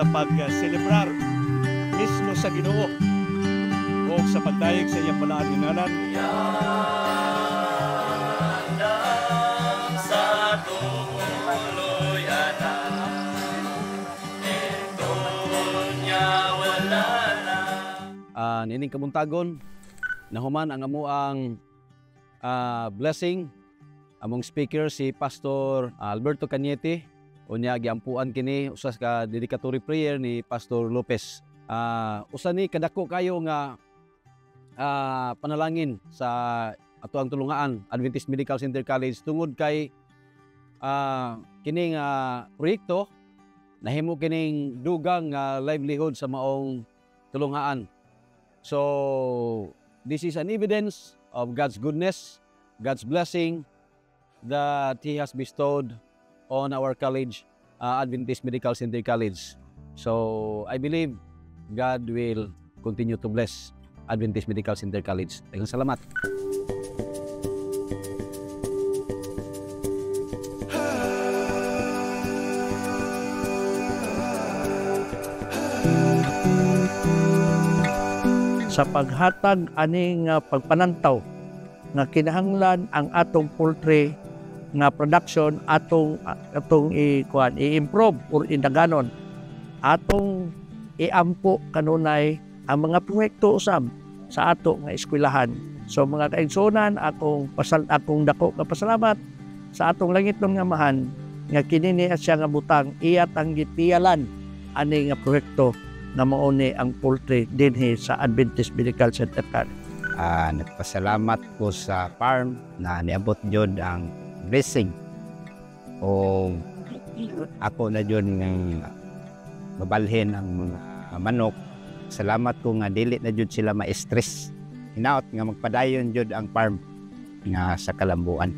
pag-celebrar mismo sa Ginoo o sa pagdayeg sa iyang balaang ngalan. Nining kabuntagon nahuman ang amuang blessing among speaker si Pastor Alberto Cañete unya giampuan kini usas ka dedicatory prayer ni Pastor Lopez. Usa ni kadako kayo nga panalangin sa atoang tulungaan Adventist Medical Center College tungod kay kining proyekto nahimo kining dugang livelihood sa maong tulungaan. So this is an evidence of God's goodness, God's blessing that He has bestowed on our college, Adventist Medical Center College. So I believe God will continue to bless Adventist Medical Center College. Daghang salamat. Sa paghatag aning pagpanantaw nga kinahanglan ang atong poultry nga production atong i-improve or indaganon atong iampo kanunay ang mga proyekto usab sa ato nga eskwelahan. So mga kaigsunan, akong dako nga pasalamat sa atong langit ng ngamahan nga kini niya siya nga butang iyat ang gitiyalan ani nga proyekto na mauni ang poultry dinhi sa Adventist Medical Center College. Nagpasalamat ko sa farm na niabot jud ang blessing o ako na jud ng mabalhin ang mga manok. Salamat ko nga dili na jud sila ma-stress. Hinaot nga magpadayon jud ang farm nga sa kalambuan.